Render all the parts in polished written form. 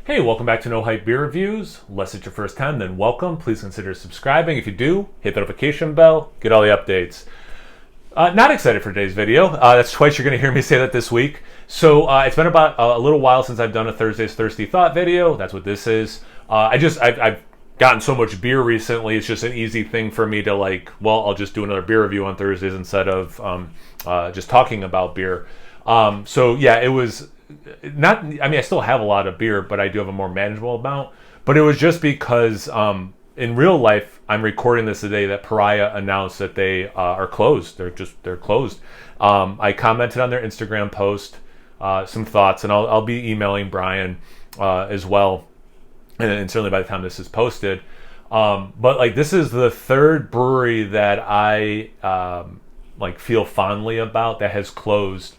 Hey, welcome back to No Hype Beer Reviews. Unless it's your first time, then welcome. Please consider subscribing. If you do, hit the notification bell, get all the updates. Not excited for today's video. That's twice you're going to hear me say that this week. So it's been about a little while since I've done a Thursday's Thirsty Thought video. That's what this is. I've gotten so much beer recently. It's just an easy thing for me to I'll just do another beer review on Thursdays instead of just talking about beer. So yeah, it was not. I mean, I still have a lot of beer, but I do have a more manageable amount. But it was just because in real life, I'm recording this today that Pariah announced that they are closed. They're closed. I commented on their Instagram post some thoughts, and I'll be emailing Brian as well, and certainly by the time this is posted. But this is the third brewery that I feel fondly about that has closed.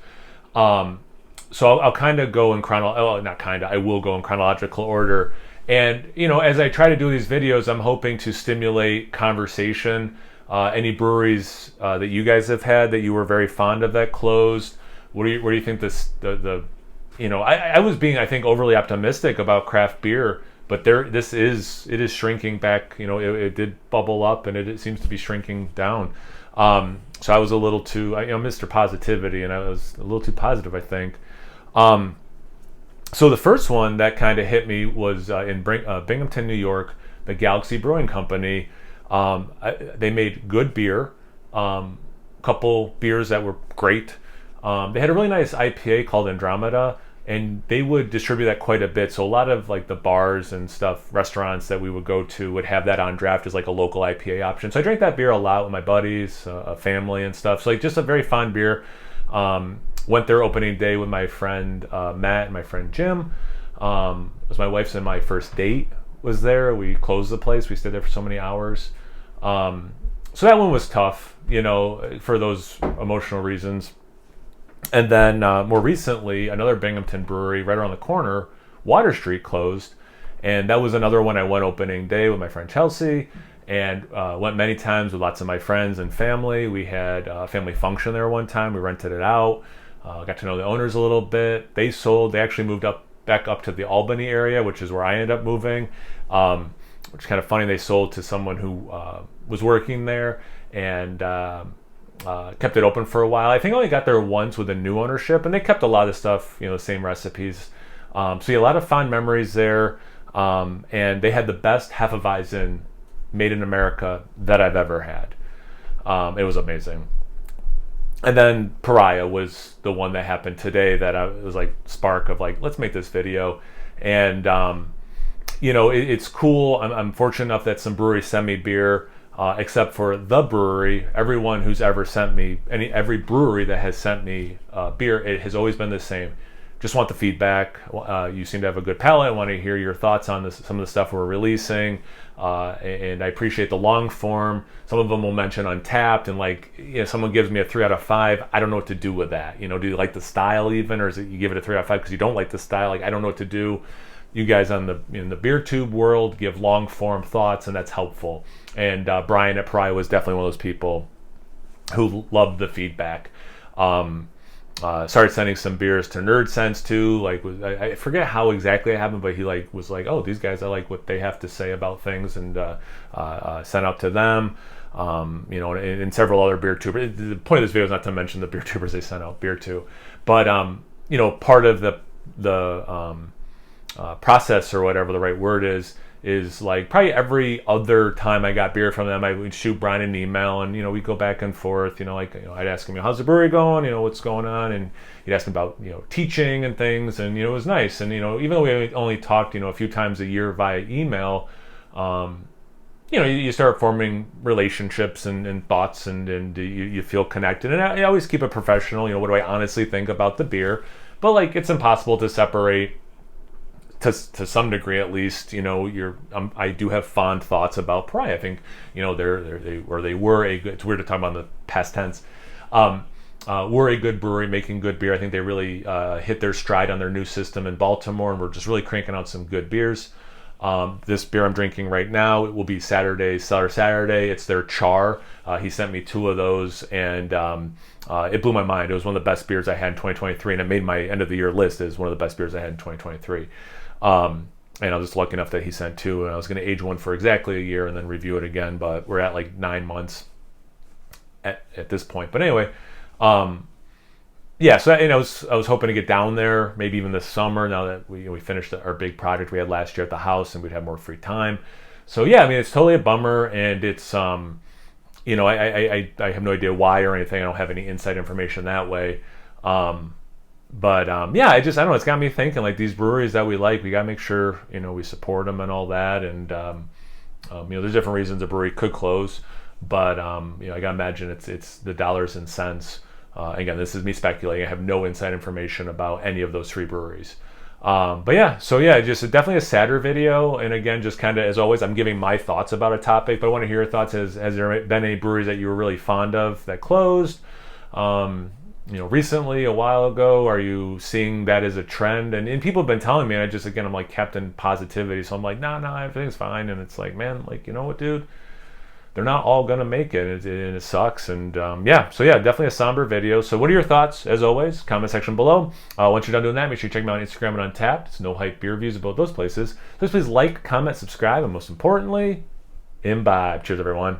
So I'll kind of go in I will go in chronological order. And, as I try to do these videos, I'm hoping to stimulate conversation. Any breweries that you guys have had that you were very fond of that closed? What do you think I was being, I think, overly optimistic about craft beer, but it is shrinking back. It did bubble up and it seems to be shrinking down. So I was a little too, Mr. Positivity, and I was a little too positive, I think. So the first one that kind of hit me was in Binghamton, New York, the Galaxy Brewing Company. They made good beer, couple beers that were great. They had a really nice IPA called Andromeda, and they would distribute that quite a bit. So a lot of the bars and stuff, restaurants that we would go to would have that on draft as a local IPA option. So I drank that beer a lot with my buddies, family and stuff. So just a very fun beer. Went there opening day with my friend Matt and my friend Jim. It was my wife's and my first date was there. We closed the place. We stayed there for so many hours. So that one was tough, for those emotional reasons. And then more recently, another Binghamton brewery right around the corner, Water Street, closed. And that was another one I went opening day with my friend Chelsea, and went many times with lots of my friends and family. We had a family function there one time. We rented it out. Got to know the owners a little bit. They actually moved back up to the Albany area, which is where I ended up moving, which is kind of funny. They sold to someone who was working there, and kept it open for a while. I think I only got there once with a new ownership, and they kept a lot of stuff, the same recipes. So yeah, a lot of fond memories there. And they had the best Hefeweizen made in America that I've ever had. It was amazing. And then Pariah was the one that happened today that I was spark of let's make this video. And it's cool. I'm fortunate enough that some breweries send me beer. Except for the brewery, everyone who's ever sent me, every brewery that has sent me beer, it has always been the same. Just want the feedback. You seem to have a good palate. I want to hear your thoughts on some of the stuff we're releasing. And I appreciate the long form. Some of them will mention Untapped, and someone gives me a 3 out of 5. I don't know what to do with that. Do you like the style even, or is it you give it a 3 out of 5 because you don't like the style? I don't know what to do. You guys in the beer tube world give long form thoughts, and that's helpful. And Brian at Pariah was definitely one of those people who loved the feedback. Started sending some beers to Nerd Sense too. I forget how exactly it happened, but he was oh, these guys, I like what they have to say about things, and sent out to them. And several other beer tubers. The point of this video is not to mention the beer tubers they sent out beer to, but part of the process, or whatever the right word is probably every other time I got beer from them, I would shoot Brian an email, and we'd go back and forth. I'd ask him, how's the brewery going? What's going on? And he'd ask him about teaching and things, and it was nice. And even though we only talked a few times a year via email, you start forming relationships and thoughts, and you feel connected. And I always keep it professional. What do I honestly think about the beer? But it's impossible to separate. To some degree, at least, I do have fond thoughts about Pariah. I think, they were a good. It's weird to talk about in the past tense. Were a good brewery making good beer. I think they really hit their stride on their new system in Baltimore, and we're just really cranking out some good beers. This beer I'm drinking right now, it will be Cellar Saturday. It's their Char. He sent me 2 of those, and it blew my mind. It was one of the best beers I had in 2023, and it made my end of the year list as one of the best beers I had in 2023. and I was just lucky enough that he sent 2, and I was going to age one for exactly a year and then review it again, but we're at like 9 months at this point. But anyway, yeah, so I was hoping to get down there maybe even this summer, now that we finished our big project we had last year at the house and we'd have more free time. So yeah, I mean, it's totally a bummer, and it's I have no idea why or anything. I don't have any inside information that way. But yeah, I don't know. It's got me thinking, like, these breweries that we like, we got to make sure, we support them and all that. And, there's different reasons a brewery could close. But, I got to imagine it's the dollars and cents. Again, this is me speculating. I have no inside information about any of those 3 breweries. But yeah, so yeah, just definitely a sadder video. And again, just kind of, as always, I'm giving my thoughts about a topic, but I want to hear your thoughts. Has there been any breweries that you were really fond of that closed? Recently, a while ago? Are you seeing that as a trend? And people have been telling me, and I'm like Captain Positivity. So I'm like, nah, everything's fine. And it's like, man, like, you know what, dude? They're not all going to make it, and it sucks. And yeah, so yeah, definitely a somber video. So what are your thoughts? As always, comment section below. Once you're done doing that, make sure you check me out on Instagram and Untapped. It's No Hype Beer Reviews about those places. Please like, comment, subscribe, and most importantly, imbibe. Cheers, everyone.